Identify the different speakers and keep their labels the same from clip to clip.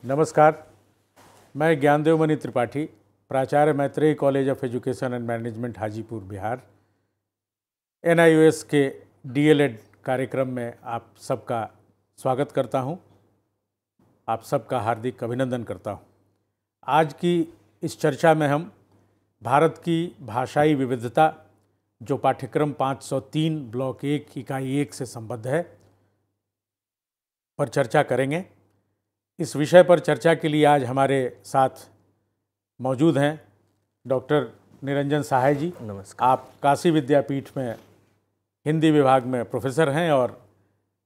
Speaker 1: नमस्कार, मैं ज्ञानदेव मणि त्रिपाठी, प्राचार्य Maitreyi college of education and management Hajipur Bihar, NIOS के DLED कार्यक्रम में आप सबका स्वागत करता हूं, आप सबका हार्दिक अभिनंदन करता हूं। आज की इस चर्चा में हम भारत की भाषाई विविधता, जो पाठ्यक्रम 503 ब्लॉक 1 इकाई 1 से संबद्ध है, पर चर्चा करेंगे। इस विषय पर चर्चा के लिए आज हमारे साथ मौजूद हैं डॉक्टर निरंजन सहाय जी।
Speaker 2: नमस्कार।
Speaker 1: आप काशी विद्यापीठ में हिंदी विभाग में प्रोफेसर हैं और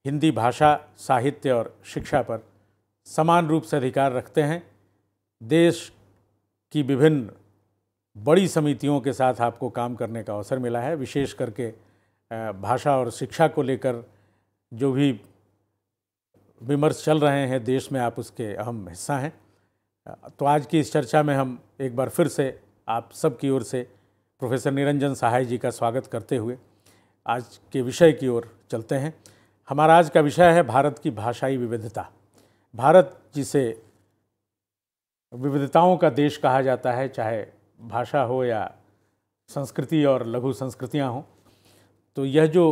Speaker 1: हिंदी भाषा, साहित्य और शिक्षा पर समान रूप से अधिकार रखते हैं। देश की विभिन्न बड़ी समितियों के साथ आपको काम करने का अवसर मिला है। विशेष करके भाषा और शिक्षा को लेकर जो भी विमर्श चल रहे हैं देश में, आप उसके अहम हिस्सा हैं। तो आज की इस चर्चा में हम एक बार फिर से आप सब की ओर से प्रोफेसर निरंजन सहाय जी का स्वागत करते हुए आज के विषय की ओर चलते हैं। हमारा आज का विषय है भारत की भाषाई विविधता। भारत जिसे विविधताओं का देश कहा जाता है, चाहे भाषा हो या संस्कृति और लघु संस्कृतियाँ हों, तो यह जो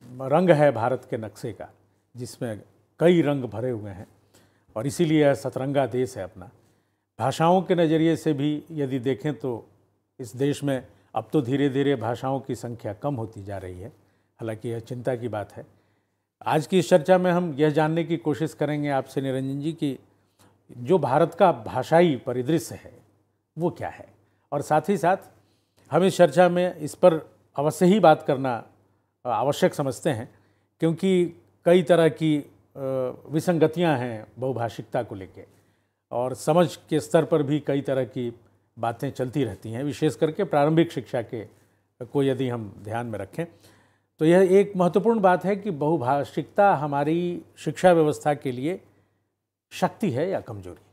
Speaker 1: रंग है भारत के नक्शे का, जिसमें कई रंग भरे हुए हैं, और इसीलिए यह सतरंगा देश है अपना। भाषाओं के नज़रिए से भी यदि देखें तो इस देश में अब तो धीरे धीरे भाषाओं की संख्या कम होती जा रही है, हालांकि यह चिंता की बात है। आज की इस चर्चा में हम यह जानने की कोशिश करेंगे आपसे निरंजन जी कि जो भारत का भाषाई परिदृश्य है वो क्या है, और साथ ही साथ हम इस चर्चा में इस पर अवश्य ही बात करना आवश्यक समझते हैं, क्योंकि कई तरह की विसंगतियां हैं बहुभाषिकता को लेकर, और समझ के स्तर पर भी कई तरह की बातें चलती रहती हैं। विशेष करके प्रारंभिक शिक्षा के को यदि हम ध्यान में रखें तो यह एक महत्वपूर्ण बात है कि बहुभाषिकता हमारी शिक्षा व्यवस्था के लिए शक्ति है या कमजोरी।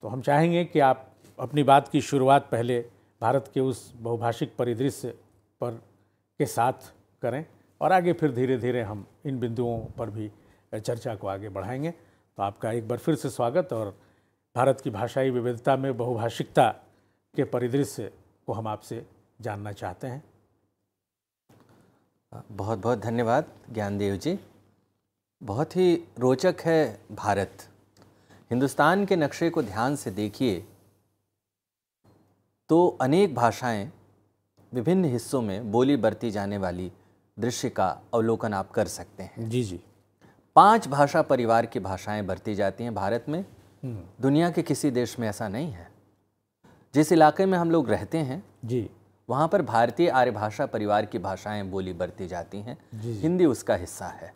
Speaker 1: तो हम चाहेंगे कि आप अपनी बात की शुरुआत पहले भारत के उस बहुभाषिक परिदृश्य पर के साथ करें, और आगे फिर धीरे धीरे हम इन बिंदुओं पर भी चर्चा को आगे बढ़ाएंगे। तो आपका एक बार फिर से स्वागत, और भारत की भाषाई विविधता में बहुभाषिकता के परिदृश्य को हम आपसे जानना चाहते हैं।
Speaker 2: बहुत बहुत धन्यवाद ज्ञानदेव जी। बहुत ही रोचक है भारत। हिंदुस्तान के नक्शे को ध्यान से देखिए तो अनेक भाषाएं विभिन्न हिस्सों में बोली बरती जाने वाली दृश्य का अवलोकन आप कर सकते हैं।
Speaker 1: जी जी।
Speaker 2: 5 भाषा परिवार की भाषाएं बरती जाती हैं भारत में। दुनिया के किसी देश में ऐसा नहीं है। जिस इलाके में हम लोग रहते हैं
Speaker 1: जी,
Speaker 2: वहाँ पर भारतीय आर्य भाषा परिवार की भाषाएं बोली बरती जाती हैं। हिंदी उसका हिस्सा है।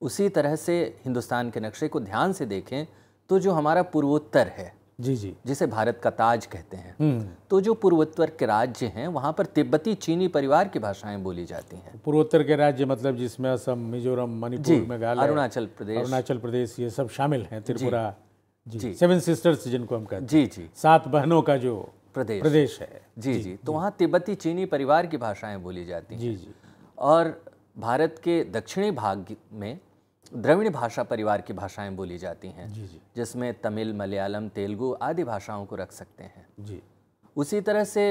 Speaker 2: उसी तरह से हिंदुस्तान के नक्शे को ध्यान से देखें तो जो हमारा पूर्वोत्तर है,
Speaker 1: जी जी,
Speaker 2: जिसे भारत का ताज कहते हैं, तो जो पूर्वोत्तर के राज्य हैं वहाँ पर तिब्बती चीनी परिवार की भाषाएं बोली जाती हैं।
Speaker 1: पूर्वोत्तर के राज्य मतलब जिसमें असम, मिजोरम, मणिपुर, मेघालय, अरुणाचल प्रदेश ये सब शामिल हैं, त्रिपुरा, जी, 7 सिस्टर्स जिनको हम कहते हैं,
Speaker 2: जी जी,
Speaker 1: 7 बहनों का जो प्रदेश है,
Speaker 2: जी जी। तो वहाँ तिब्बती चीनी परिवार की भाषाएं बोली जाती हैं।
Speaker 1: जी जी।
Speaker 2: और भारत के दक्षिणी भाग में द्रविड़ भाषा परिवार की भाषाएं बोली जाती हैं, जिसमें तमिल, मलयालम, तेलुगु आदि भाषाओं को रख सकते हैं। जी। उसी तरह से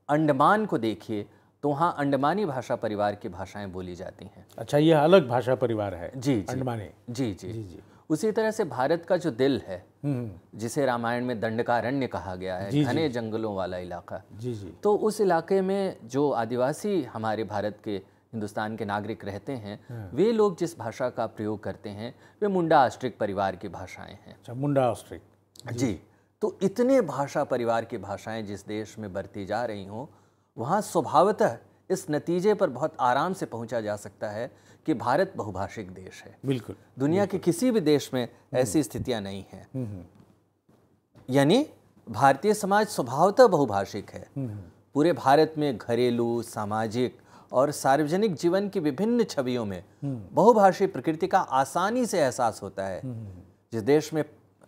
Speaker 2: अंडमान को देखिए तो वहाँ अंडमानी भाषा परिवार की भाषाएं बोली जाती हैं।
Speaker 1: अच्छा, यह अलग भाषा परिवार है?
Speaker 2: जी जी,
Speaker 1: अंडमानी।
Speaker 2: जी जी जी। उसी तरह से भारत का जो दिल है, जिसे रामायण में दंडकारण्य कहा गया है, घने जंगलों वाला इलाका, जी जी, तो उस इलाके में जो आदिवासी हमारे भारत के हिंदुस्तान के नागरिक रहते हैं, वे लोग जिस भाषा का प्रयोग करते हैं वे मुंडा ऑस्ट्रिक परिवार की भाषाएं हैं।
Speaker 1: अच्छा, मुंडा ऑस्ट्रिक।
Speaker 2: जी। तो इतने भाषा परिवार की भाषाएं जिस देश में बढ़ती जा रही हों, वहाँ स्वभावतः इस नतीजे पर बहुत आराम से पहुंचा जा सकता है कि भारत बहुभाषिक देश है।
Speaker 1: बिल्कुल।
Speaker 2: दुनिया के किसी भी देश में ऐसी स्थितियां नहीं हैं। यानी भारतीय समाज स्वभावतः बहुभाषिक है। पूरे भारत में घरेलू, सामाजिक और सार्वजनिक जीवन की विभिन्न छवियों में बहुभाषी प्रकृति का आसानी से एहसास होता है। जिस देश में,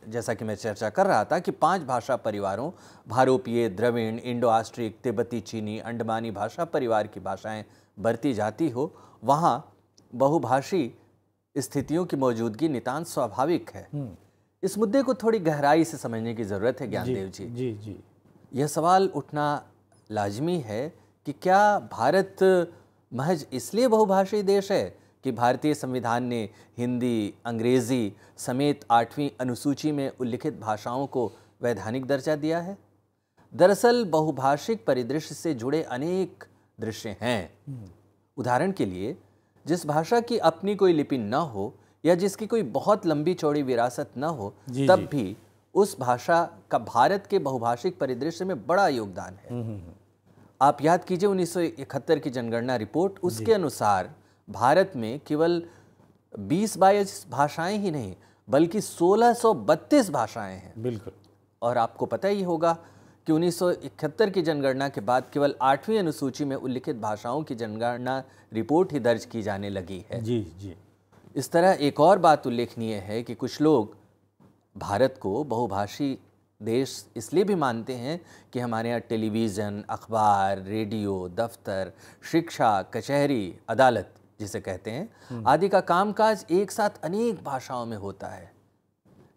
Speaker 2: जैसा कि मैं चर्चा कर रहा था, कि 5 भाषा परिवारों भारोपीय, द्रविड़, इंडो ऑस्ट्रिक, तिब्बती चीनी, अंडमानी भाषा परिवार की भाषाएं बरती जाती हो, वहाँ बहुभाषी स्थितियों की मौजूदगी नितांत स्वाभाविक है। इस मुद्दे को थोड़ी गहराई से समझने की ज़रूरत है ज्ञानदेव जी।
Speaker 1: जी जी।
Speaker 2: यह सवाल उठना लाजमी है कि क्या भारत महज इसलिए बहुभाषी देश है कि भारतीय संविधान ने हिंदी, अंग्रेज़ी समेत 8वीं अनुसूची में उल्लिखित भाषाओं को वैधानिक दर्जा दिया है? दरअसल बहुभाषिक परिदृश्य से जुड़े अनेक दृश्य हैं। उदाहरण के लिए, जिस भाषा की अपनी कोई लिपि न हो या जिसकी कोई बहुत लंबी चौड़ी विरासत न हो, तब भी उस भाषा का भारत के बहुभाषिक परिदृश्य में बड़ा योगदान है। आप याद कीजिए 1971 की जनगणना रिपोर्ट, उसके अनुसार भारत में केवल 20-22 भाषाएं ही नहीं बल्कि 1632 भाषाएं हैं।
Speaker 1: बिल्कुल।
Speaker 2: और आपको पता ही होगा कि 1971 की जनगणना के बाद केवल 8वीं अनुसूची में उल्लिखित भाषाओं की जनगणना रिपोर्ट ही दर्ज की जाने लगी है।
Speaker 1: जी जी।
Speaker 2: इस तरह एक और बात उल्लेखनीय है कि कुछ लोग भारत को बहुभाषी देश इसलिए भी मानते हैं कि हमारे यहाँ टेलीविज़न, अखबार, रेडियो, दफ्तर, शिक्षा, कचहरी, अदालत जिसे कहते हैं आदि का कामकाज एक साथ अनेक भाषाओं में होता है।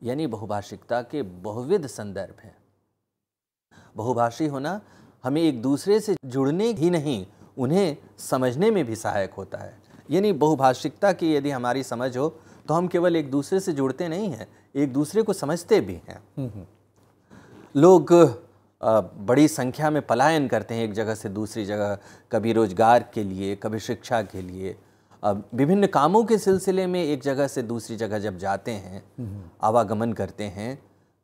Speaker 2: यानी बहुभाषिकता के बहुविध संदर्भ हैं। बहुभाषी होना हमें एक दूसरे से जुड़ने ही नहीं, उन्हें समझने में भी सहायक होता है। यानी बहुभाषिकता की यदि हमारी समझ हो तो हम केवल एक दूसरे से जुड़ते नहीं हैं, एक दूसरे को समझते भी हैं। लोग बड़ी संख्या में पलायन करते हैं एक जगह से दूसरी जगह, कभी रोजगार के लिए, कभी शिक्षा के लिए, विभिन्न कामों के सिलसिले में एक जगह से दूसरी जगह जब जाते हैं, आवागमन करते हैं,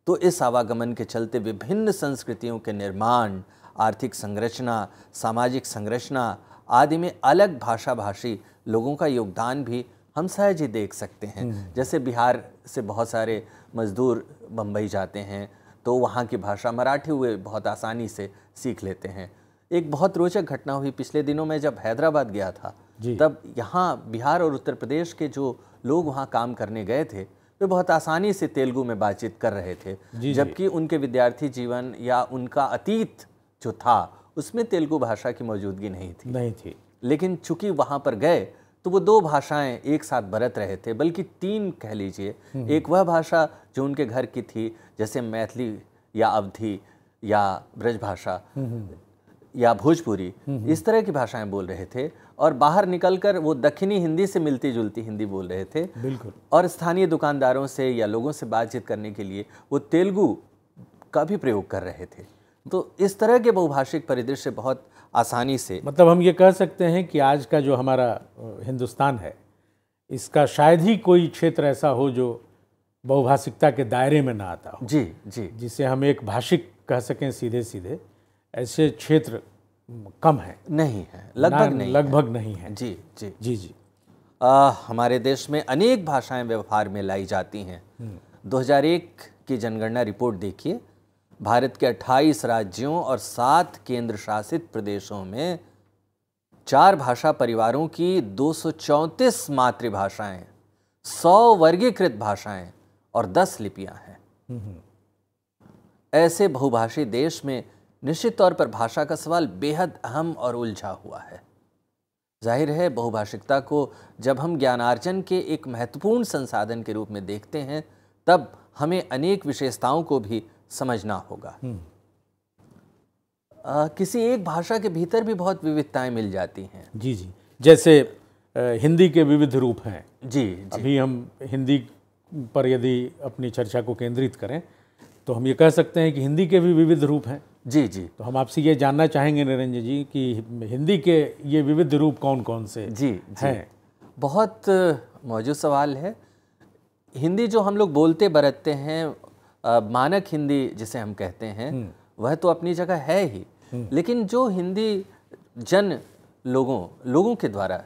Speaker 2: तो इस आवागमन के चलते विभिन्न संस्कृतियों के निर्माण, आर्थिक संरचना, सामाजिक संरचना आदि में अलग भाषाभाषी लोगों का योगदान भी हम सहज ही देख सकते हैं। जैसे बिहार से बहुत सारे मजदूर बम्बई जाते हैं तो वहाँ की भाषा मराठी हुए बहुत आसानी से सीख लेते हैं। एक बहुत रोचक घटना हुई पिछले दिनों में, जब हैदराबाद गया था तब यहाँ बिहार और उत्तर प्रदेश के जो लोग वहाँ काम करने गए थे वे बहुत आसानी से तेलुगु में बातचीत कर रहे थे, जबकि उनके विद्यार्थी जीवन या उनका अतीत जो था उसमें तेलुगु भाषा की मौजूदगी नहीं थी। लेकिन चूंकि वहाँ पर गए तो वो 2 भाषाएं एक साथ बरत रहे थे, बल्कि 3 कह लीजिए। एक वह भाषा जो उनके घर की थी, जैसे मैथिली या अवधी या ब्रज भाषा या भोजपुरी, इस तरह की भाषाएं बोल रहे थे, और बाहर निकलकर वो दक्षिणी हिंदी से मिलती जुलती हिंदी बोल रहे थे।
Speaker 1: बिल्कुल।
Speaker 2: और स्थानीय दुकानदारों से या लोगों से बातचीत करने के लिए वो तेलुगु का भी प्रयोग कर रहे थे। तो इस तरह के बहुभाषिक परिदृश्य बहुत आसानी से,
Speaker 1: मतलब हम ये कह सकते हैं कि आज का जो हमारा हिंदुस्तान है, इसका शायद ही कोई क्षेत्र ऐसा हो जो बहुभाषिकता के दायरे में ना आता हो।
Speaker 2: जी जी।
Speaker 1: जिसे हम एक भाषिक कह सकें सीधे सीधे, ऐसे क्षेत्र कम हैं।
Speaker 2: नहीं है, लगभग
Speaker 1: नहीं है।
Speaker 2: जी जी
Speaker 1: जी जी।
Speaker 2: हमारे देश में अनेक भाषाएं व्यवहार में लाई जाती हैं। 2001 की जनगणना रिपोर्ट देखिए, भारत के 28 राज्यों और 7 केंद्र शासित प्रदेशों में 4 भाषा परिवारों की 234 मातृभाषाएं, 100 वर्गीकृत भाषाएं और 10 लिपियां हैं। ऐसे बहुभाषी देश में निश्चित तौर पर भाषा का सवाल बेहद अहम और उलझा हुआ है। जाहिर है, बहुभाषिकता को जब हम ज्ञानार्जन के एक महत्वपूर्ण संसाधन के रूप में देखते हैं, तब हमें अनेक विशेषताओं को भी समझना होगा। किसी एक भाषा के भीतर भी बहुत विविधताएं मिल जाती हैं।
Speaker 1: जी जी। जैसे हिंदी के विविध रूप हैं।
Speaker 2: जी।
Speaker 1: अभी हम हिंदी पर यदि अपनी चर्चा को केंद्रित करें तो हम ये कह सकते हैं कि हिंदी के भी विविध रूप हैं।
Speaker 2: जी जी।
Speaker 1: तो हम आपसे ये जानना चाहेंगे निरंजन जी कि हिंदी के ये विविध रूप कौन कौन से हैं?
Speaker 2: बहुत मौजूद सवाल है। हिंदी जो हम लोग बोलते बरतते हैं, मानक हिंदी जिसे हम कहते हैं, वह तो अपनी जगह है ही, लेकिन जो हिंदी लोगों के द्वारा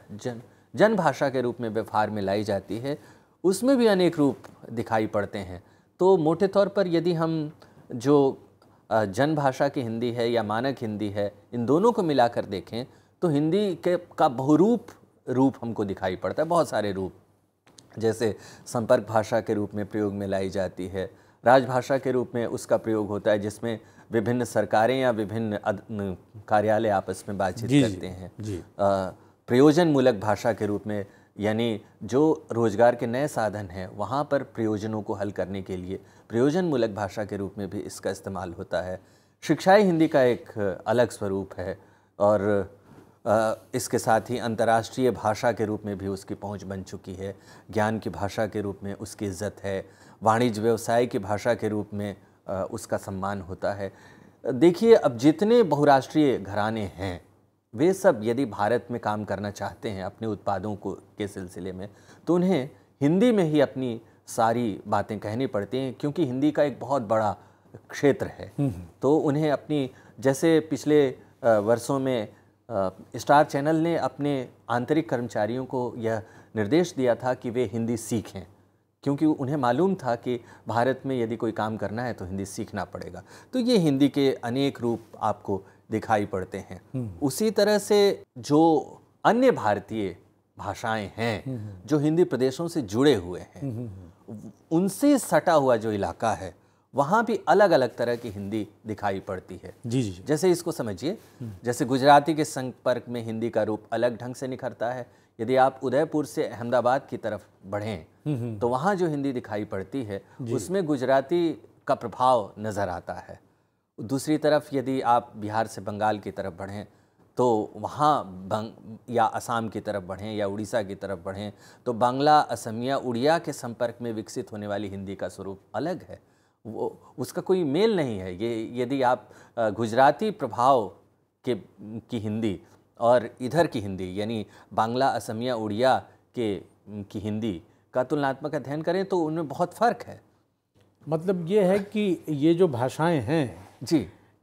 Speaker 2: जन भाषा के रूप में व्यवहार में लाई जाती है, उसमें भी अनेक रूप दिखाई पड़ते हैं। तो मोटे तौर पर यदि हम जो जन भाषा की हिंदी है या मानक हिंदी है, इन दोनों को मिलाकर देखें तो हिंदी का बहुरूप हमको दिखाई पड़ता है। बहुत सारे रूप, जैसे संपर्क भाषा के रूप में प्रयोग में लाई जाती है, राजभाषा के रूप में उसका प्रयोग होता है जिसमें विभिन्न सरकारें या विभिन्न कार्यालय आपस में बातचीत करते हैं। प्रयोजन मूलक भाषा के रूप में यानी जो रोजगार के नए साधन हैं वहाँ पर प्रयोजनों को हल करने के लिए प्रयोजनमूलक भाषा के रूप में भी इसका इस्तेमाल होता है। शिक्षाई हिंदी का एक अलग स्वरूप है और इसके साथ ही अंतर्राष्ट्रीय भाषा के रूप में भी उसकी पहुंच बन चुकी है। ज्ञान की भाषा के रूप में उसकी इज्जत है, वाणिज्य व्यवसाय की भाषा के रूप में उसका सम्मान होता है। देखिए, अब जितने बहुराष्ट्रीय घराने हैं वे सब यदि भारत में काम करना चाहते हैं अपने उत्पादों को के सिलसिले में, तो उन्हें हिंदी में ही अपनी सारी बातें कहनी पड़ती हैं, क्योंकि हिंदी का एक बहुत बड़ा क्षेत्र है। तो उन्हें अपनी, जैसे पिछले वर्षों में स्टार चैनल ने अपने आंतरिक कर्मचारियों को यह निर्देश दिया था कि वे हिंदी सीखें, क्योंकि उन्हें मालूम था कि भारत में यदि कोई काम करना है तो हिंदी सीखना पड़ेगा। तो ये हिंदी के अनेक रूप आपको दिखाई पड़ते हैं। उसी तरह से जो अन्य भारतीय भाषाएं हैं जो हिंदी प्रदेशों से जुड़े हुए हैं, उनसे सटा हुआ जो इलाका है वहाँ भी अलग अलग तरह की हिंदी दिखाई पड़ती है।
Speaker 1: जी जी।
Speaker 2: जैसे इसको समझिए, जैसे गुजराती के संपर्क में हिंदी का रूप अलग ढंग से निखरता है। यदि आप उदयपुर से अहमदाबाद की तरफ बढ़ें तो वहाँ जो हिंदी दिखाई पड़ती है उसमें गुजराती का प्रभाव नज़र आता है। दूसरी तरफ यदि आप बिहार से बंगाल की तरफ बढ़ें तो वहाँ या असम की तरफ बढ़ें या उड़ीसा की तरफ बढ़ें तो बांग्ला, असमिया, उड़िया के संपर्क में विकसित होने वाली हिंदी का स्वरूप अलग है। वो उसका कोई मेल नहीं है। ये यदि आप गुजराती प्रभाव की हिंदी और इधर की हिंदी यानी बांग्ला, असमिया, उड़िया की हिंदी का तुलनात्मक अध्ययन करें तो उनमें बहुत फ़र्क है।
Speaker 1: मतलब ये है कि ये जो भाषाएं हैं
Speaker 2: जी,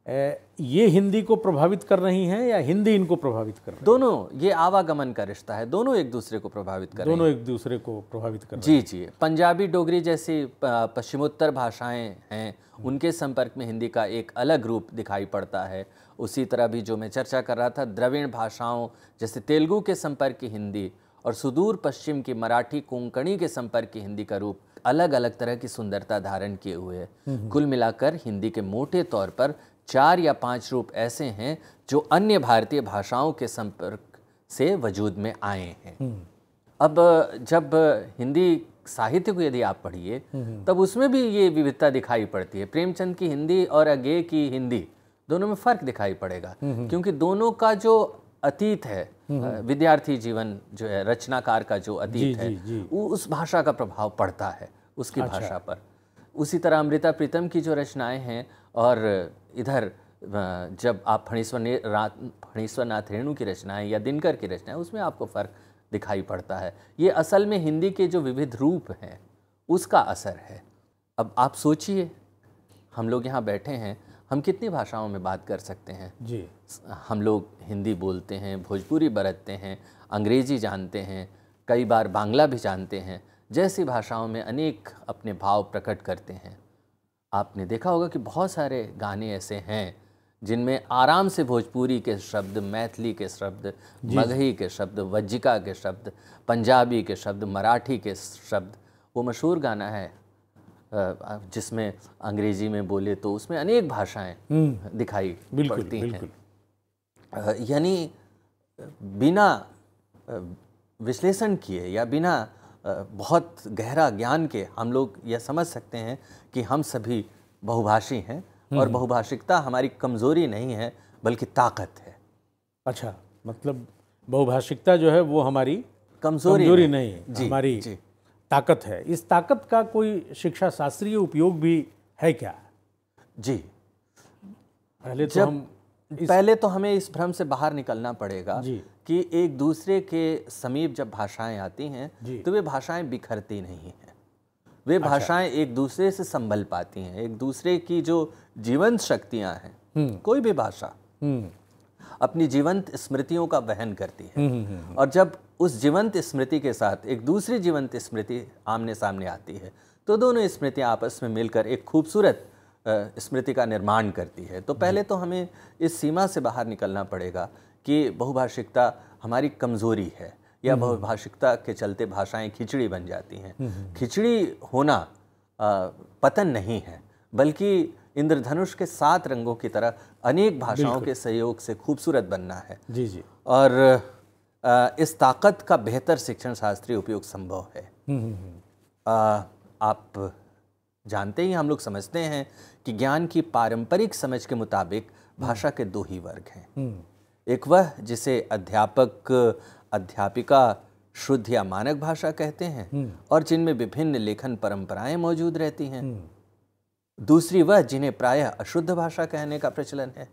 Speaker 1: ये हिंदी को प्रभावित कर रही हैं या हिंदी इनको प्रभावित कर रही है?
Speaker 2: दोनों, ये आवागमन का रिश्ता है, दोनों एक दूसरे को प्रभावित कर रहे हैं।
Speaker 1: दोनों एक दूसरे को प्रभावित कर रहे
Speaker 2: जी जी। पंजाबी, डोगरी जैसी पश्चिमोत्तर भाषाएं हैं, उनके संपर्क में हिंदी का एक अलग रूप दिखाई पड़ता है। उसी तरह भी जो मैं चर्चा कर रहा था, द्रविड़ भाषाओं जैसे तेलुगु के संपर्क की हिंदी और सुदूर पश्चिम की मराठी, कोंकणी के संपर्क की हिंदी का रूप अलग अलग तरह की सुंदरता धारण किए हुए है। कुल मिलाकर हिंदी के मोटे तौर पर 4 या 5 रूप ऐसे हैं जो अन्य भारतीय भाषाओं के संपर्क से वजूद में आए हैं। अब जब हिंदी साहित्य को यदि आप पढ़िए तब उसमें भी ये विविधता दिखाई पड़ती है। प्रेमचंद की हिंदी और अज्ञे की हिंदी दोनों में फ़र्क दिखाई पड़ेगा, क्योंकि दोनों का जो अतीत है, विद्यार्थी जीवन जो है, रचनाकार का जो अतीत है, उस भाषा का प्रभाव पड़ता है उसकी भाषा पर। उसी तरह अमृता प्रीतम की जो रचनाएं हैं और इधर जब आप फणीश्वर नाथ रेणु की रचनाएं या दिनकर की रचनाएं, उसमें आपको फ़र्क दिखाई पड़ता है। ये असल में हिंदी के जो विविध रूप हैं उसका असर है। अब आप सोचिए, हम लोग यहाँ बैठे हैं, हम कितनी भाषाओं में बात कर सकते हैं
Speaker 1: जी।
Speaker 2: हम लोग हिंदी बोलते हैं, भोजपुरी बरतते हैं, अंग्रेजी जानते हैं, कई बार बांग्ला भी जानते हैं। जैसी भाषाओं में अनेक अपने भाव प्रकट करते हैं। आपने देखा होगा कि बहुत सारे गाने ऐसे हैं जिनमें आराम से भोजपुरी के शब्द, मैथिली के शब्द, मगही के शब्द, वज्जिका के शब्द, पंजाबी के शब्द, मराठी के शब्द, वो मशहूर गाना है जिसमें अंग्रेजी में बोले तो उसमें अनेक भाषाएं दिखाई पड़ती हैं। यानी बिना विश्लेषण किए या बिना बहुत गहरा ज्ञान के हम लोग यह समझ सकते हैं कि हम सभी बहुभाषी हैं और बहुभाषिकता हमारी कमज़ोरी नहीं है बल्कि ताकत है।
Speaker 1: अच्छा, मतलब बहुभाषिकता जो है वो हमारी
Speaker 2: कमज़ोरी
Speaker 1: नहीं है, हमारी ताकत है। इस ताकत का कोई शिक्षा शास्त्रीय उपयोग भी है क्या?
Speaker 2: जी,
Speaker 1: पहले
Speaker 2: तो हमें इस भ्रम से बाहर निकलना पड़ेगा कि एक दूसरे के समीप जब भाषाएं आती हैं तो वे भाषाएं बिखरती नहीं हैं। वे भाषाएं एक दूसरे से संभल पाती हैं, एक दूसरे की जो जीवंत शक्तियां हैं। कोई भी भाषा अपनी जीवंत स्मृतियों का वहन करती है और जब उस जीवंत स्मृति के साथ एक दूसरी जीवंत स्मृति आमने सामने आती है तो दोनों स्मृतियां आपस में मिलकर एक खूबसूरत स्मृति का निर्माण करती है। तो पहले तो हमें इस सीमा से बाहर निकलना पड़ेगा कि बहुभाषिकता हमारी कमज़ोरी है या बहुभाषिकता के चलते भाषाएं खिचड़ी बन जाती हैं। खिचड़ी होना पतन नहीं है, बल्कि इंद्रधनुष के 7 रंगों की तरह अनेक भाषाओं के सहयोग से खूबसूरत बनना है।
Speaker 1: जी जी।
Speaker 2: और इस ताकत का बेहतर शिक्षण शास्त्रीय उपयोग संभव है। आप जानते ही, हम लोग समझते हैं कि ज्ञान की पारंपरिक समझ के मुताबिक भाषा के दो ही वर्ग हैं। एक वह जिसे अध्यापक अध्यापिका शुद्ध या मानक भाषा कहते हैं और जिनमें विभिन्न लेखन परंपराएं मौजूद रहती हैं। दूसरी वह जिन्हें प्रायः अशुद्ध भाषा कहने का प्रचलन है।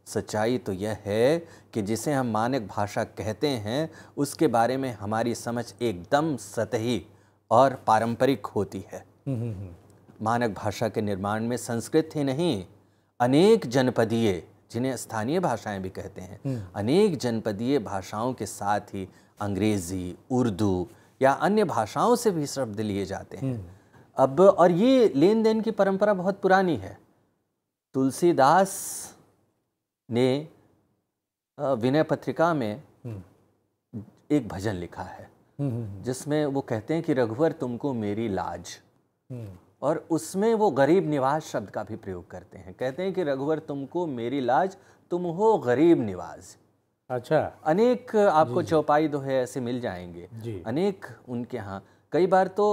Speaker 2: सच्चाई तो यह है कि जिसे हम मानक भाषा कहते हैं उसके बारे में हमारी समझ एकदम सतही और पारंपरिक होती है। मानक भाषा के निर्माण में संस्कृत ही नहीं, अनेक जनपदीय, जिन्हें स्थानीय भाषाएं भी कहते हैं, अनेक जनपदीय भाषाओं के साथ ही अंग्रेजी, उर्दू या अन्य भाषाओं से भी शब्द लिए जाते हैं। अब और ये लेन देन की परंपरा बहुत पुरानी है। तुलसीदास ने विनय पत्रिका में एक भजन लिखा है जिसमें वो कहते हैं कि रघुवर तुमको मेरी लाज, और उसमें वो गरीब निवाज शब्द का भी प्रयोग करते हैं। कहते हैं कि रघुवर तुमको मेरी लाज, तुम हो गरीब निवाज।
Speaker 1: अच्छा।
Speaker 2: अनेक आपको चौपाई दोहे ऐसे मिल जाएंगे, अनेक उनके यहाँ। कई बार तो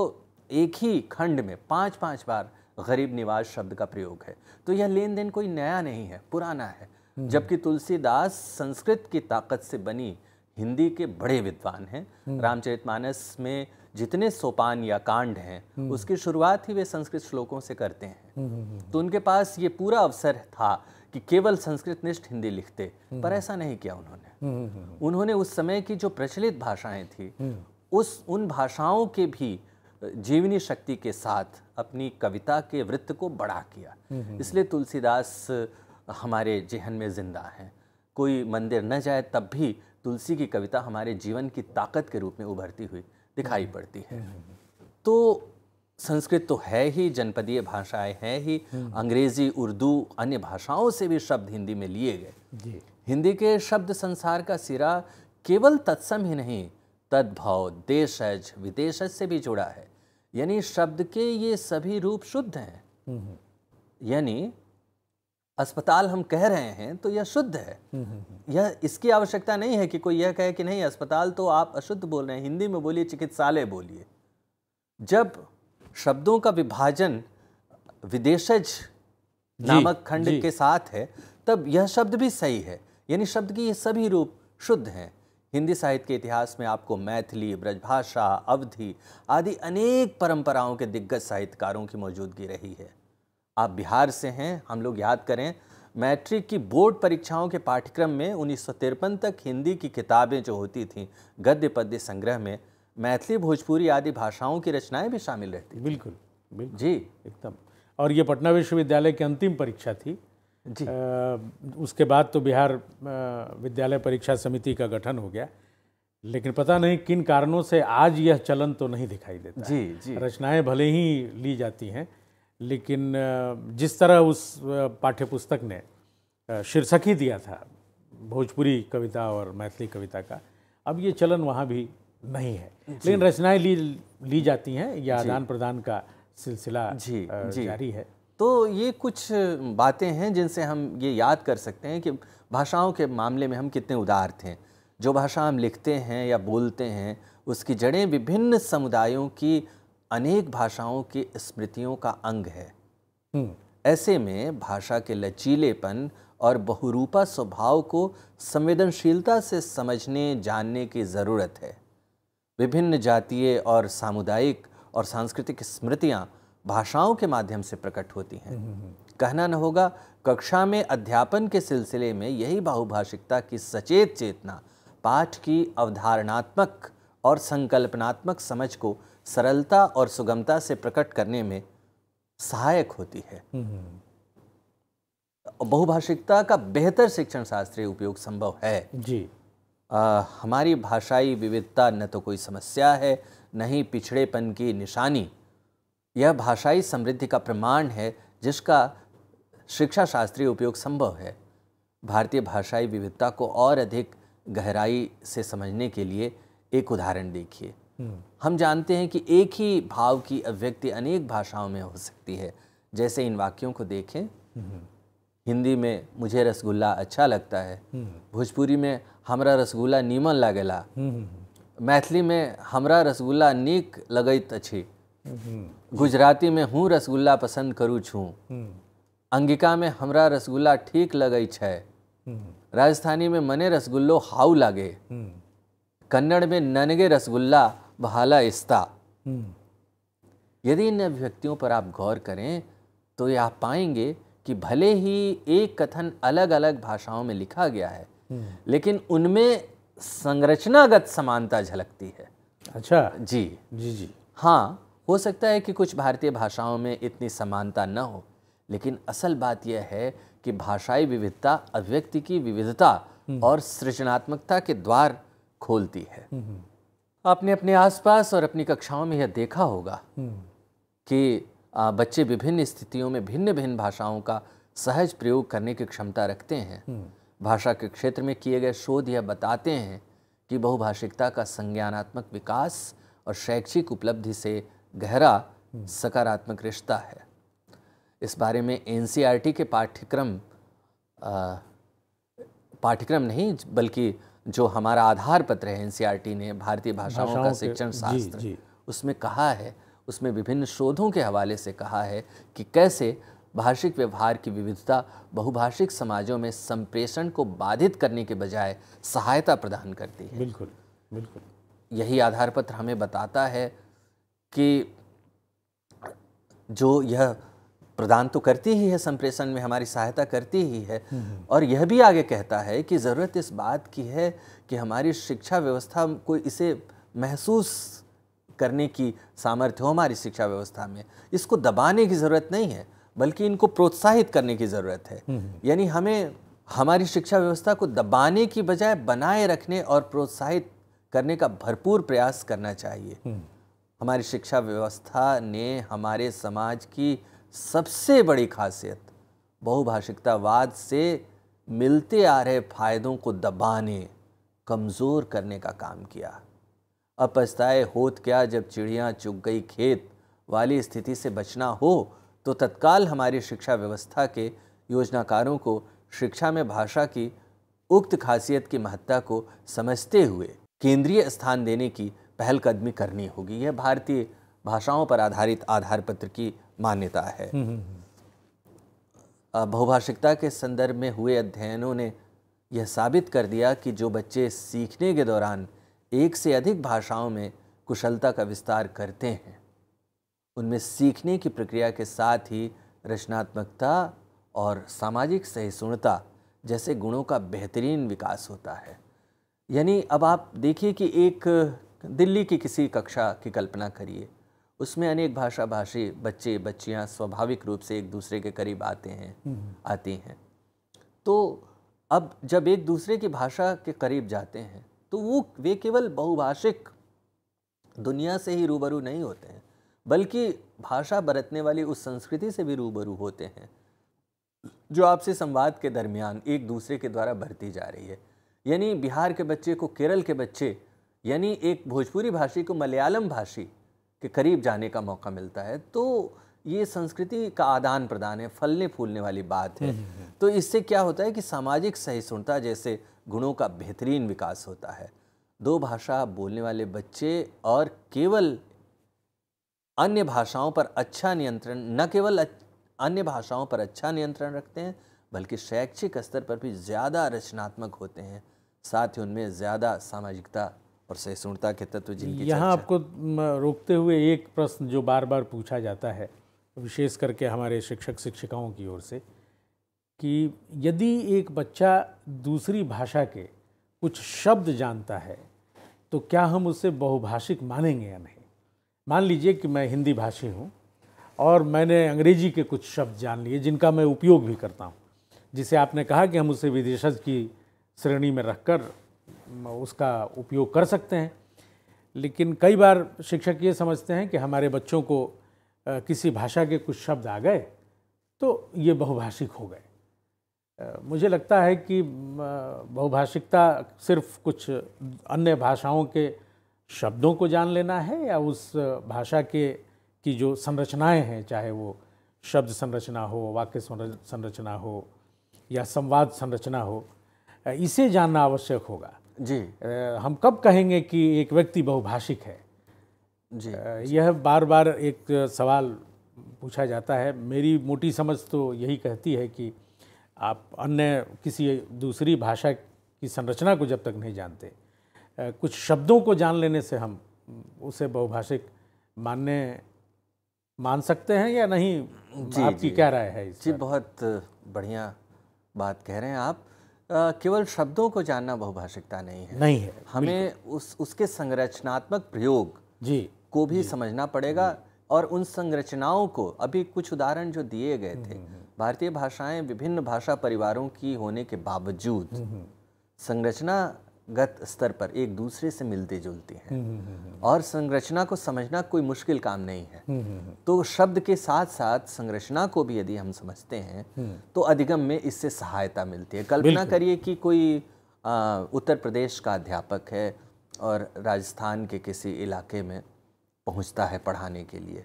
Speaker 2: एक ही खंड में 5-5 बार गरीब निवाज शब्द का प्रयोग है। तो यह लेन देन कोई नया नहीं है, पुराना है। जबकि तुलसीदास संस्कृत की ताकत से बनी हिंदी के बड़े विद्वान हैं। रामचरितमानस में जितने सोपान या कांड हैं उसकी शुरुआत ही वे संस्कृत श्लोकों से करते हैं। तो उनके पास ये पूरा अवसर था कि केवल संस्कृत निष्ठ हिंदी लिखते, पर ऐसा नहीं किया उन्होंने। उन्होंने उस समय की जो प्रचलित भाषाएं थी उन भाषाओं के भी जीवनी शक्ति के साथ अपनी कविता के वृत्त को बड़ा किया। इसलिए तुलसीदास हमारे जेहन में जिंदा हैं। कोई मंदिर न जाए तब भी तुलसी की कविता हमारे जीवन की ताकत के रूप में उभरती हुई दिखाई पड़ती है। तो संस्कृत तो है ही, जनपदीय भाषाएं हैं ही, अंग्रेजी, उर्दू, अन्य भाषाओं से भी शब्द हिंदी में लिए गए। हिंदी के शब्द संसार का सिरा केवल तत्सम ही नहीं, तद्भव, देशज, विदेशज से भी जुड़ा है। यानी शब्द के ये सभी रूप शुद्ध हैं। यानी अस्पताल हम कह रहे हैं तो यह शुद्ध है। यह इसकी आवश्यकता नहीं है कि कोई यह कहे कि नहीं अस्पताल तो आप अशुद्ध बोल रहे हैं, हिंदी में बोलिए, चिकित्सालय बोलिए। जब शब्दों का विभाजन विदेशज नामक खंड के साथ है तब यह शब्द भी सही है। यानी शब्द की ये सभी रूप शुद्ध हैं। हिंदी साहित्य के इतिहास में आपको मैथिली, ब्रजभाषा, अवधी आदि अनेक परंपराओं के दिग्गज साहित्यकारों की मौजूदगी रही है। आप बिहार से हैं, हम लोग याद करें मैट्रिक की बोर्ड परीक्षाओं के पाठ्यक्रम में 1953 तक हिंदी की किताबें जो होती थीं, गद्य पद्य संग्रह में मैथिली, भोजपुरी आदि भाषाओं की रचनाएं भी शामिल रहती।
Speaker 1: बिल्कुल, बिल्कुल
Speaker 2: जी,
Speaker 1: एकदम। और ये पटना विश्वविद्यालय की अंतिम परीक्षा थी
Speaker 2: जी।
Speaker 1: उसके बाद तो बिहार विद्यालय परीक्षा समिति का गठन हो गया, लेकिन पता नहीं किन कारणों से आज यह चलन तो नहीं दिखाई देता।
Speaker 2: जी, जी।
Speaker 1: रचनाएं भले ही ली जाती हैं, लेकिन जिस तरह उस पाठ्यपुस्तक ने शीर्षक ही दिया था भोजपुरी कविता और मैथिली कविता का, अब ये चलन वहाँ भी नहीं है। लेकिन रचनाएं ली जाती हैं, यह आदान प्रदान का सिलसिला जारी है।
Speaker 2: तो ये कुछ बातें हैं जिनसे हम ये याद कर सकते हैं कि भाषाओं के मामले में हम कितने उदार थे। जो भाषा हम लिखते हैं या बोलते हैं उसकी जड़ें विभिन्न समुदायों की अनेक भाषाओं की स्मृतियों का अंग है। ऐसे में भाषा के लचीलेपन और बहुरूपा स्वभाव को संवेदनशीलता से समझने जानने की ज़रूरत है। विभिन्न जातीय और सामुदायिक और सांस्कृतिक स्मृतियाँ भाषाओं के माध्यम से प्रकट होती हैं। कहना न होगा, कक्षा में अध्यापन के सिलसिले में यही बहुभाषिकता की सचेत चेतना पाठ की अवधारणात्मक और संकल्पनात्मक समझ को सरलता और सुगमता से प्रकट करने में सहायक होती है। बहुभाषिकता का बेहतर शिक्षण शास्त्रीय उपयोग संभव है।
Speaker 1: जी।
Speaker 2: हमारी भाषाई विविधता न तो कोई समस्या है, न ही पिछड़ेपन की निशानी। यह भाषाई समृद्धि का प्रमाण है जिसका शिक्षा शास्त्रीय उपयोग संभव है। भारतीय भाषाई विविधता को और अधिक गहराई से समझने के लिए एक उदाहरण देखिए। हम जानते हैं कि एक ही भाव की अभिव्यक्ति अनेक भाषाओं में हो सकती है। जैसे इन वाक्यों को देखें, हिंदी में मुझे रसगुल्ला अच्छा लगता है, भोजपुरी में हमरा रसगुल्ला नीमन लागेला, मैथिली में हमरा रसगुल्ला नीक लगैत अछि, गुजराती में हूँ रसगुल्ला पसंद करू छूँ, अंगिका में हमरा रसगुल्ला ठीक लगै छै, राजस्थानी में मने रसगुल्लो हाउ लागे, कन्नड़ में ननगे रसगुल्ला बहाला इस्ता। यदि इन अभिव्यक्तियों पर आप गौर करें तो ये आप पाएंगे कि भले ही एक कथन अलग अलग भाषाओं में लिखा गया है, लेकिन उनमें संरचनागत समानता झलकती है।
Speaker 1: अच्छा
Speaker 2: जी
Speaker 1: जी जी।
Speaker 2: हाँ, हो सकता है कि कुछ भारतीय भाषाओं में इतनी समानता न हो, लेकिन असल बात यह है कि भाषाई विविधता अभिव्यक्ति की विविधता और सृजनात्मकता के द्वार खोलती है। आपने अपने आसपास और अपनी कक्षाओं में यह देखा होगा कि बच्चे विभिन्न स्थितियों में भिन्न भिन्न भाषाओं का सहज प्रयोग करने की क्षमता रखते हैं। भाषा के क्षेत्र में किए गए शोध यह बताते हैं कि बहुभाषिकता का संज्ञानात्मक विकास और शैक्षिक उपलब्धि से गहरा सकारात्मक रिश्ता है। इस बारे में एनसीईआरटी के पाठ्यक्रम नहीं बल्कि जो हमारा आधार पत्र है एनसीईआरटी ने भारतीय भाषाओं का शिक्षण शास्त्र, उसमें कहा है, उसमें विभिन्न शोधों के हवाले से कहा है कि कैसे भाषिक व्यवहार की विविधता बहुभाषिक समाजों में संप्रेषण को बाधित करने के बजाय सहायता प्रदान करती है।
Speaker 1: बिल्कुल बिल्कुल।
Speaker 2: यही आधार पत्र हमें बताता है कि जो यह प्रदान तो करती ही है, संप्रेषण में हमारी सहायता करती ही है, और यह भी आगे कहता है कि ज़रूरत इस बात की है कि हमारी शिक्षा व्यवस्था को इसे महसूस करने की सामर्थ्य हो हमारी शिक्षा व्यवस्था में। इसको दबाने की ज़रूरत नहीं है, बल्कि इनको प्रोत्साहित करने की ज़रूरत है। यानी हमें हमारी शिक्षा व्यवस्था को दबाने की बजाय बनाए रखने और प्रोत्साहित करने का भरपूर प्रयास करना चाहिए। हमारी शिक्षा व्यवस्था ने हमारे समाज की सबसे बड़ी खासियत बहुभाषिकतावाद से मिलते आ रहे फायदों को दबाने, कमज़ोर करने का काम किया। अब पछताए होत क्या जब चिड़ियाँ चुग गई खेत वाली स्थिति से बचना हो तो तत्काल हमारी शिक्षा व्यवस्था के योजनाकारों को शिक्षा में भाषा की उक्त खासियत की महत्ता को समझते हुए केंद्रीय स्थान देने की पहलकदमी करनी होगी। यह भारतीय भाषाओं पर आधारित आधार पत्र की मान्यता है। बहुभाषिकता के संदर्भ में हुए अध्ययनों ने यह साबित कर दिया कि जो बच्चे सीखने के दौरान एक से अधिक भाषाओं में कुशलता का विस्तार करते हैं, उनमें सीखने की प्रक्रिया के साथ ही रचनात्मकता और सामाजिक सहिष्णुता जैसे गुणों का बेहतरीन विकास होता है। यानी अब आप देखिए कि एक दिल्ली की किसी कक्षा की कल्पना करिए, उसमें अनेक भाषा भाषी बच्चे बच्चियां स्वाभाविक रूप से एक दूसरे के करीब आती हैं। तो अब जब एक दूसरे की भाषा के करीब जाते हैं तो वे केवल बहुभाषिक दुनिया से ही रूबरू नहीं होते हैं, बल्कि भाषा बरतने वाली उस संस्कृति से भी रूबरू होते हैं जो आपसे संवाद के दरमियान एक दूसरे के द्वारा बरती जा रही है। यानी बिहार के बच्चे को केरल के बच्चे, यानी एक भोजपुरी भाषी को मलयालम भाषी के करीब जाने का मौका मिलता है। तो ये संस्कृति का आदान प्रदान है, फलने फूलने वाली बात है। तो इससे क्या होता है कि सामाजिक सहिष्णुता जैसे गुणों का बेहतरीन विकास होता है। दो भाषा बोलने वाले बच्चे और केवल अन्य भाषाओं पर अच्छा नियंत्रण, न केवल अन्य भाषाओं पर अच्छा नियंत्रण रखते हैं, बल्कि शैक्षिक स्तर पर भी ज़्यादा रचनात्मक होते हैं। साथ ही उनमें ज़्यादा सामाजिकता और सहिष्णुता के तत्व जिनकी
Speaker 1: यहाँ आपको रोकते हुए एक प्रश्न जो बार बार पूछा जाता है, विशेष करके हमारे शिक्षक शिक्षिकाओं की ओर से, कि यदि एक बच्चा दूसरी भाषा के कुछ शब्द जानता है तो क्या हम उसे बहुभाषिक मानेंगे या नहीं। मान लीजिए कि मैं हिंदी भाषी हूँ और मैंने अंग्रेजी के कुछ शब्द जान लिए जिनका मैं उपयोग भी करता हूँ, जिसे आपने कहा कि हम उसे विदेशज की श्रेणी में रखकर उसका उपयोग कर सकते हैं। लेकिन कई बार शिक्षक ये समझते हैं कि हमारे बच्चों को किसी भाषा के कुछ शब्द आ गए तो ये बहुभाषिक हो गए। मुझे लगता है कि बहुभाषिकता सिर्फ कुछ अन्य भाषाओं के शब्दों को जान लेना है या उस भाषा की जो संरचनाएं हैं, चाहे वो शब्द संरचना हो, वाक्य संरचना हो या संवाद संरचना हो, इसे जानना आवश्यक होगा।
Speaker 2: जी
Speaker 1: हम कब कहेंगे कि एक व्यक्ति बहुभाषिक है?
Speaker 2: जी
Speaker 1: यह बार बार एक सवाल पूछा जाता है। मेरी मोटी समझ तो यही कहती है कि आप अन्य किसी दूसरी भाषा की संरचना को जब तक नहीं जानते, कुछ शब्दों को जान लेने से हम उसे बहुभाषिक मान सकते हैं या नहीं? आपकी क्या राय है इस
Speaker 2: जी
Speaker 1: पर?
Speaker 2: बहुत बढ़िया बात कह रहे हैं आप। केवल शब्दों को जानना बहुभाषिकता नहीं है,
Speaker 1: नहीं है।
Speaker 2: हमें उसके संरचनात्मक प्रयोग
Speaker 1: जी
Speaker 2: को भी समझना पड़ेगा। और उन संरचनाओं को, अभी कुछ उदाहरण जो दिए गए थे, भारतीय भाषाएं विभिन्न भाषा परिवारों की होने के बावजूद संरचनागत स्तर पर एक दूसरे से मिलती जुलती हैं और संरचना को समझना कोई मुश्किल काम नहीं है। तो शब्द के साथ साथ संरचना को भी यदि हम समझते हैं तो अधिगम में इससे सहायता मिलती है। कल्पना करिए कि कोई उत्तर प्रदेश का अध्यापक है और राजस्थान के किसी इलाके में पहुंचता है पढ़ाने के लिए,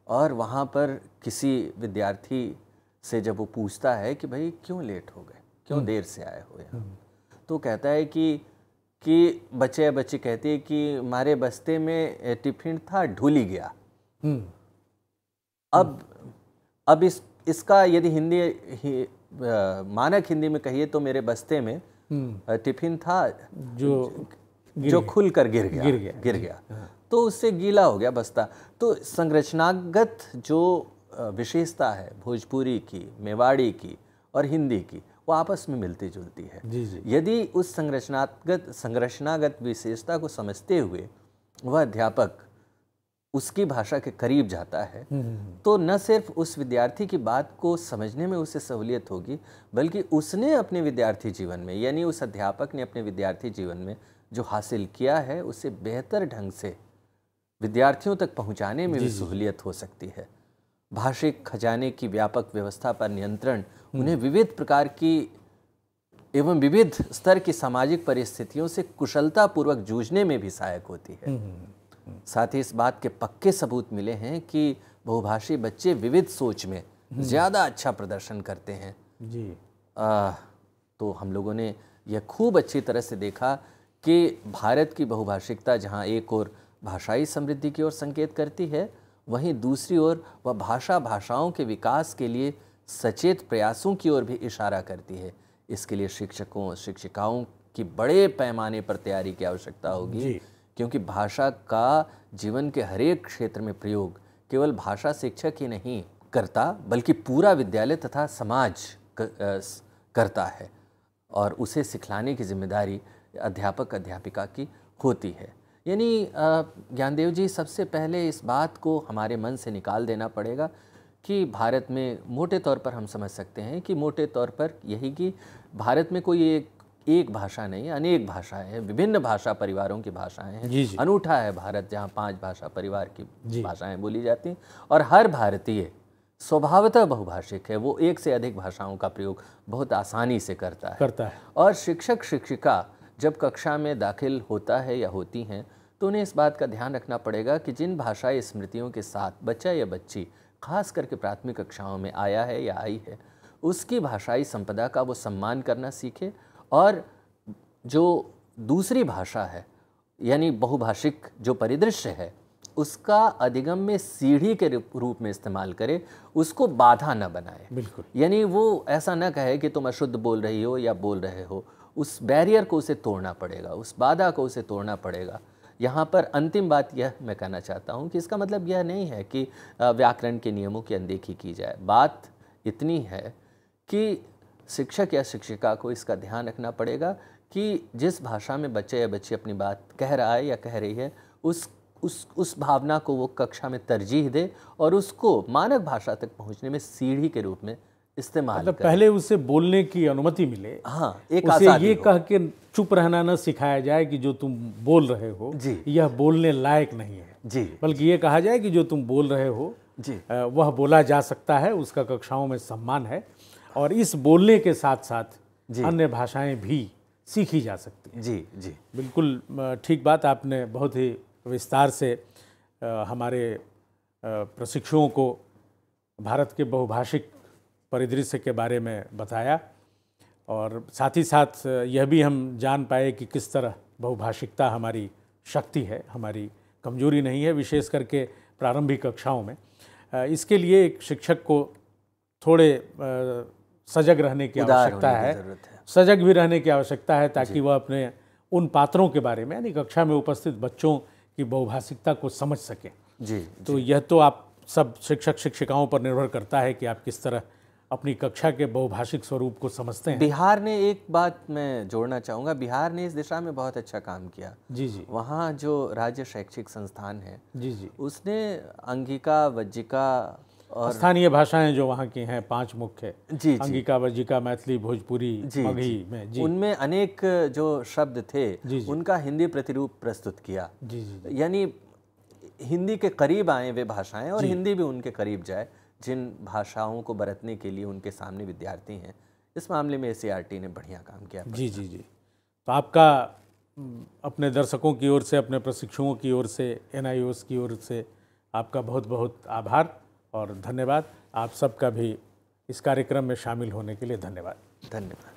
Speaker 2: और वहाँ पर किसी विद्यार्थी से जब वो पूछता है कि भाई क्यों लेट हो गए, क्यों देर से आए हो यहाँ, तो कहता है कि बच्चे कहते हैं कि हमारे बस्ते में टिफिन था, ढूल ही गया। अब इसका यदि मानक हिंदी में कहिए तो मेरे बस्ते में टिफिन था जो खुल कर गिर गया तो उससे गीला हो गया बस्ता। तो संरचनागत जो विशेषता है भोजपुरी की, मेवाड़ी की और हिंदी की, वो आपस में मिलती जुलती है।
Speaker 1: जी।
Speaker 2: यदि उस संरचनागत विशेषता को समझते हुए वह अध्यापक उसकी भाषा के करीब जाता है तो न सिर्फ उस विद्यार्थी की बात को समझने में उसे सहूलियत होगी, बल्कि उसने अपने विद्यार्थी जीवन में, यानी उस अध्यापक ने अपने विद्यार्थी जीवन में जो हासिल किया है उसे बेहतर ढंग से विद्यार्थियों तक पहुंचाने में भी सहूलियत हो सकती है। भाषिक खजाने की व्यापक व्यवस्था पर नियंत्रण उन्हें विविध प्रकार की एवं विविध स्तर की सामाजिक परिस्थितियों से कुशलतापूर्वक जूझने में भी सहायक होती है। साथ ही इस बात के पक्के सबूत मिले हैं कि बहुभाषी बच्चे विविध सोच में ज़्यादा अच्छा प्रदर्शन करते हैं।
Speaker 1: जी
Speaker 2: तो हम लोगों ने यह खूब अच्छी तरह से देखा कि भारत की बहुभाषिकता जहाँ एक ओर भाषाई समृद्धि की ओर संकेत करती है, वहीं दूसरी ओर वह भाषाओं के विकास के लिए सचेत प्रयासों की ओर भी इशारा करती है। इसके लिए शिक्षकों और शिक्षिकाओं की बड़े पैमाने पर तैयारी की आवश्यकता होगी, क्योंकि भाषा का जीवन के हरेक क्षेत्र में प्रयोग केवल भाषा शिक्षक ही नहीं करता, बल्कि पूरा विद्यालय तथा समाज करता है, और उसे सिखलाने की जिम्मेदारी अध्यापक अध्यापिका की होती है। यानी ज्ञानदेव जी, सबसे पहले इस बात को हमारे मन से निकाल देना पड़ेगा कि भारत में मोटे तौर पर हम समझ सकते हैं कि मोटे तौर पर यही कि भारत में कोई एक भाषा नहीं, अनेक भाषाएं हैं, विभिन्न भाषा परिवारों की भाषाएं हैं। अनूठा है भारत, जहाँ 5 भाषा परिवार की भाषाएं बोली जाती हैं और हर भारतीय स्वभावतः बहुभाषिक है। वो एक से अधिक भाषाओं का प्रयोग बहुत आसानी से करता है। और शिक्षक शिक्षिका जब कक्षा में दाखिल होता है या होती हैं तो उन्हें इस बात का ध्यान रखना पड़ेगा कि जिन भाषाई स्मृतियों के साथ बच्चा या बच्ची खास करके प्राथमिक कक्षाओं में आया है या आई है, उसकी भाषाई संपदा का वो सम्मान करना सीखे, और जो दूसरी भाषा है यानी बहुभाषिक जो परिदृश्य है उसका अधिगम में सीढ़ी के रूप में इस्तेमाल करे, उसको बाधा न बनाए।
Speaker 1: बिल्कुल।
Speaker 2: यानी वो ऐसा न कहे कि तुम अशुद्ध बोल रही हो या बोल रहे हो, उस बैरियर को उसे तोड़ना पड़ेगा, उस बाधा को उसे तोड़ना पड़ेगा। यहाँ पर अंतिम बात यह मैं कहना चाहता हूँ कि इसका मतलब यह नहीं है कि व्याकरण के नियमों की अनदेखी की जाए। बात इतनी है कि शिक्षक या शिक्षिका को इसका ध्यान रखना पड़ेगा कि जिस भाषा में बच्चा या बच्ची अपनी बात कह रहा है या कह रही है, उस भावना को वो कक्षा में तरजीह दे और उसको मानक भाषा तक पहुँचने में सीढ़ी के रूप में इस्तेमाल
Speaker 1: मतलब पहले उसे बोलने की अनुमति मिले।
Speaker 2: हाँ,
Speaker 1: उसे ये कह के चुप रहना न सिखाया जाए कि जो तुम बोल रहे हो यह बोलने लायक नहीं है
Speaker 2: जी,
Speaker 1: बल्कि ये कहा जाए कि जो तुम बोल रहे हो
Speaker 2: जी
Speaker 1: वह बोला जा सकता है, उसका कक्षाओं में सम्मान है, और इस बोलने के साथ साथ अन्य भाषाएं भी सीखी जा सकती हैं।
Speaker 2: जी जी
Speaker 1: बिल्कुल ठीक बात आपने बहुत ही विस्तार से हमारे प्रशिक्षुओं को भारत के बहुभाषिक परिदृश्य के बारे में बताया, और साथ ही साथ यह भी हम जान पाए कि किस तरह बहुभाषिकता हमारी शक्ति है, हमारी कमजोरी नहीं है, विशेष करके प्रारंभिक कक्षाओं में। इसके लिए एक शिक्षक को थोड़े सजग रहने की आवश्यकता है, सजग भी रहने की आवश्यकता है, ताकि वह अपने उन पात्रों के बारे में, यानी कक्षा में उपस्थित बच्चों की बहुभाषिकता को समझ सकें।
Speaker 2: जी,
Speaker 1: तो यह तो आप सब शिक्षक शिक्षिकाओं पर निर्भर करता है कि आप किस तरह अपनी कक्षा के बहुभाषिक स्वरूप को समझते हैं।
Speaker 2: बिहार ने, एक बात मैं जोड़ना चाहूँगा, बिहार ने इस दिशा में बहुत अच्छा काम किया।
Speaker 1: जी जी।
Speaker 2: वहाँ जो राज्य शैक्षिक संस्थान है,
Speaker 1: जी जी,
Speaker 2: उसने अंगिका, वज्जिका और
Speaker 1: स्थानीय भाषाएं जो वहाँ की हैं 5 मुख्य,
Speaker 2: जी,
Speaker 1: अंगिका, वज्जिका, मैथिली, भोजपुरी, मगही में, जी,
Speaker 2: उनमें अनेक जो शब्द थे,
Speaker 1: जी,
Speaker 2: उनका हिंदी प्रतिरूप प्रस्तुत किया।
Speaker 1: जी जी,
Speaker 2: यानी हिंदी के करीब आए वे भाषाएं और हिंदी भी उनके करीब जाए, जिन भाषाओं को बरतने के लिए उनके सामने विद्यार्थी हैं। इस मामले में एससीईआरटी ने बढ़िया काम किया।
Speaker 1: जी जी जी। तो आपका अपने दर्शकों की ओर से, अपने प्रशिक्षुओं की ओर से, NIOS की ओर से आपका बहुत बहुत आभार और धन्यवाद। आप सबका भी इस कार्यक्रम में शामिल होने के लिए धन्यवाद।
Speaker 2: धन्यवाद।